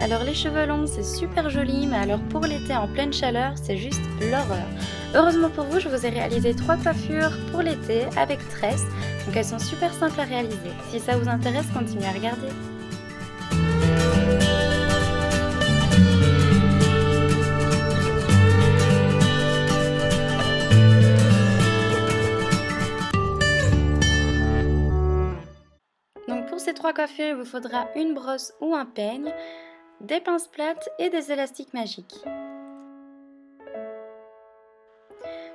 Alors les cheveux longs c'est super joli, mais alors pour l'été en pleine chaleur c'est juste l'horreur. Heureusement pour vous, je vous ai réalisé 3 coiffures pour l'été avec tresses, donc elles sont super simples à réaliser. Si ça vous intéresse, continuez à regarder. Donc pour ces 3 coiffures, il vous faudra une brosse ou un peigne, des pinces plates et des élastiques magiques.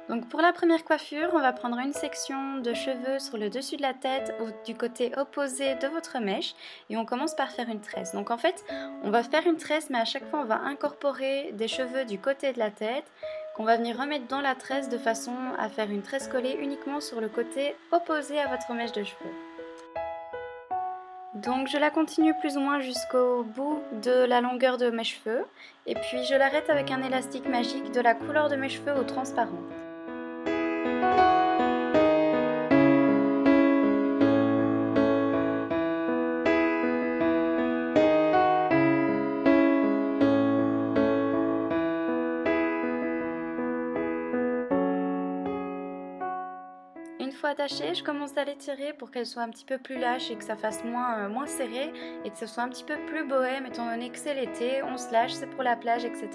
Donc pour la première coiffure, on va prendre une section de cheveux sur le dessus de la tête ou du côté opposé de votre mèche et on commence par faire une tresse. Donc en fait, on va faire une tresse, mais à chaque fois on va incorporer des cheveux du côté de la tête qu'on va venir remettre dans la tresse de façon à faire une tresse collée uniquement sur le côté opposé à votre mèche de cheveux. Donc je la continue plus ou moins jusqu'au bout de la longueur de mes cheveux et puis je l'arrête avec un élastique magique de la couleur de mes cheveux au transparent. Une fois attachée, je commence à l'étirer pour qu'elle soit un petit peu plus lâche et que ça fasse moins serré et que ce soit un petit peu plus bohème étant donné que c'est l'été, on se lâche, c'est pour la plage, etc.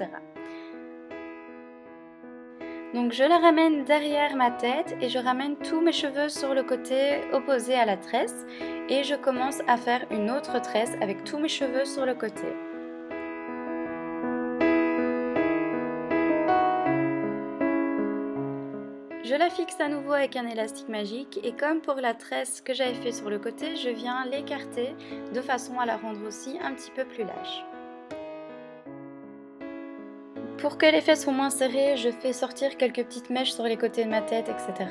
Donc je la ramène derrière ma tête et je ramène tous mes cheveux sur le côté opposé à la tresse et je commence à faire une autre tresse avec tous mes cheveux sur le côté. Je la fixe à nouveau avec un élastique magique et comme pour la tresse que j'avais fait sur le côté, je viens l'écarter de façon à la rendre aussi un petit peu plus lâche. Pour que l'effet soit moins serré, je fais sortir quelques petites mèches sur les côtés de ma tête, etc.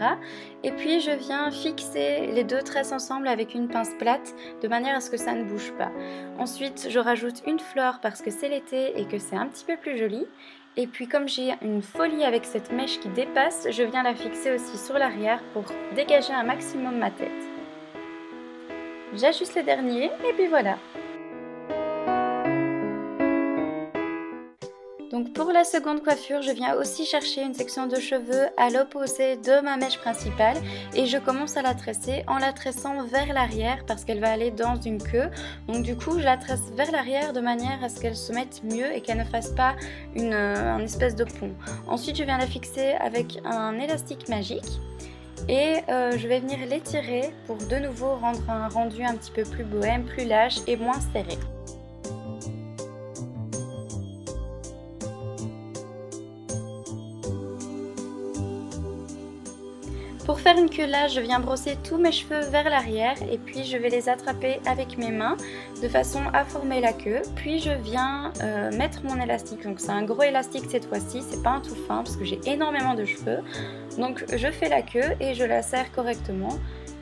Et puis je viens fixer les 2 tresses ensemble avec une pince plate de manière à ce que ça ne bouge pas. Ensuite, je rajoute une fleur parce que c'est l'été et que c'est un petit peu plus joli. Et puis comme j'ai une folie avec cette mèche qui dépasse, je viens la fixer aussi sur l'arrière pour dégager un maximum ma tête. J'ajuste les derniers et puis voilà. Donc pour la seconde coiffure, je viens aussi chercher une section de cheveux à l'opposé de ma mèche principale et je commence à la tresser en la tressant vers l'arrière parce qu'elle va aller dans une queue. Donc du coup, je la tresse vers l'arrière de manière à ce qu'elle se mette mieux et qu'elle ne fasse pas un espèce de pont. Ensuite, je viens la fixer avec un élastique magique et je vais venir l'étirer pour de nouveau rendre un rendu un petit peu plus bohème, plus lâche et moins serré. Pour faire une queue là, je viens brosser tous mes cheveux vers l'arrière et puis je vais les attraper avec mes mains de façon à former la queue. Puis je viens mettre mon élastique, donc c'est un gros élastique cette fois-ci, c'est pas un tout fin parce que j'ai énormément de cheveux. Donc je fais la queue et je la serre correctement,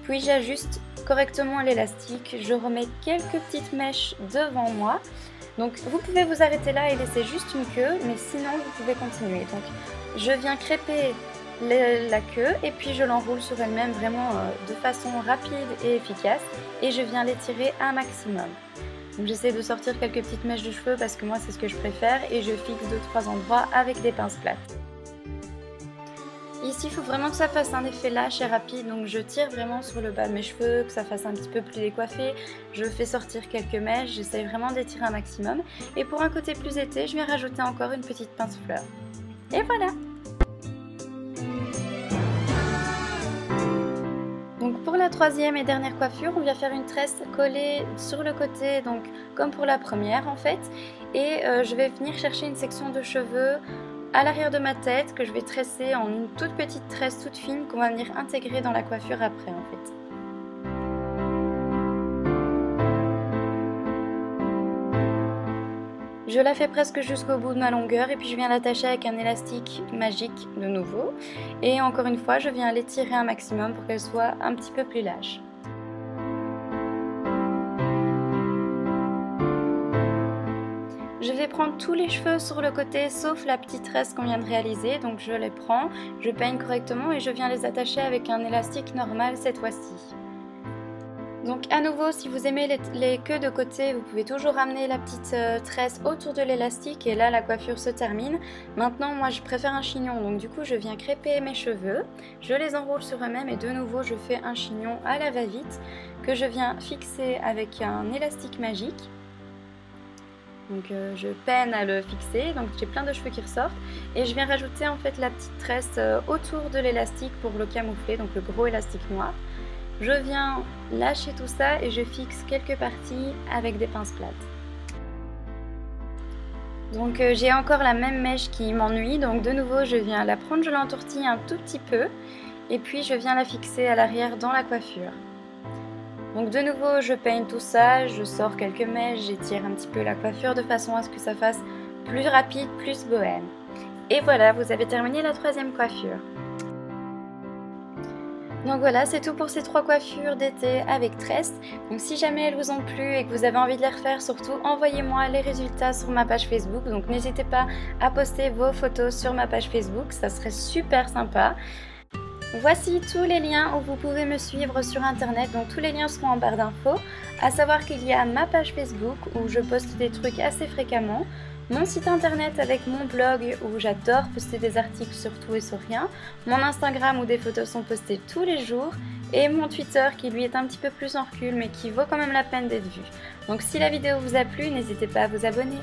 puis j'ajuste correctement l'élastique, je remets quelques petites mèches devant moi. Donc vous pouvez vous arrêter là et laisser juste une queue, mais sinon vous pouvez continuer. Donc je viens crêper la queue et puis je l'enroule sur elle-même vraiment de façon rapide et efficace et je viens l'étirer un maximum. Donc j'essaie de sortir quelques petites mèches de cheveux parce que moi c'est ce que je préfère et je fixe 2-3 endroits avec des pinces plates. Ici il faut vraiment que ça fasse un effet lâche et rapide, donc je tire vraiment sur le bas de mes cheveux, que ça fasse un petit peu plus décoiffé, je fais sortir quelques mèches, j'essaie vraiment d'étirer un maximum et pour un côté plus été je viens rajouter encore une petite pince fleur. Et voilà! Donc pour la troisième et dernière coiffure, on vient faire une tresse collée sur le côté, donc comme pour la première en fait. Et je vais venir chercher une section de cheveux à l'arrière de ma tête que je vais tresser en une toute petite tresse toute fine qu'on va venir intégrer dans la coiffure après en fait. Je la fais presque jusqu'au bout de ma longueur et puis je viens l'attacher avec un élastique magique de nouveau. Et encore une fois, je viens l'étirer un maximum pour qu'elle soit un petit peu plus lâche. Je vais prendre tous les cheveux sur le côté sauf la petite tresse qu'on vient de réaliser. Donc je les prends, je peigne correctement et je viens les attacher avec un élastique normal cette fois-ci. Donc à nouveau, si vous aimez les queues de côté, vous pouvez toujours ramener la petite tresse autour de l'élastique et là la coiffure se termine. Maintenant moi je préfère un chignon, donc du coup je viens crêper mes cheveux, je les enroule sur eux-mêmes et de nouveau je fais un chignon à la va-vite que je viens fixer avec un élastique magique. Donc je peine à le fixer, donc j'ai plein de cheveux qui ressortent et je viens rajouter en fait la petite tresse autour de l'élastique pour le camoufler, donc le gros élastique noir. Je viens lâcher tout ça et je fixe quelques parties avec des pinces plates. Donc j'ai encore la même mèche qui m'ennuie, donc de nouveau je viens la prendre, je l'entortille un tout petit peu et puis je viens la fixer à l'arrière dans la coiffure. Donc de nouveau je peigne tout ça, je sors quelques mèches, j'étire un petit peu la coiffure de façon à ce que ça fasse plus rapide, plus bohème. Et voilà, vous avez terminé la troisième coiffure. Donc voilà, c'est tout pour ces 3 coiffures d'été avec tresse. Donc si jamais elles vous ont plu et que vous avez envie de les refaire, surtout envoyez-moi les résultats sur ma page Facebook. Donc n'hésitez pas à poster vos photos sur ma page Facebook, ça serait super sympa. Voici tous les liens où vous pouvez me suivre sur internet, donc tous les liens seront en barre d'infos. À savoir qu'il y a ma page Facebook où je poste des trucs assez fréquemment, mon site internet avec mon blog où j'adore poster des articles sur tout et sur rien, mon Instagram où des photos sont postées tous les jours et mon Twitter qui lui est un petit peu plus en recul mais qui vaut quand même la peine d'être vu. Donc si la vidéo vous a plu, n'hésitez pas à vous abonner.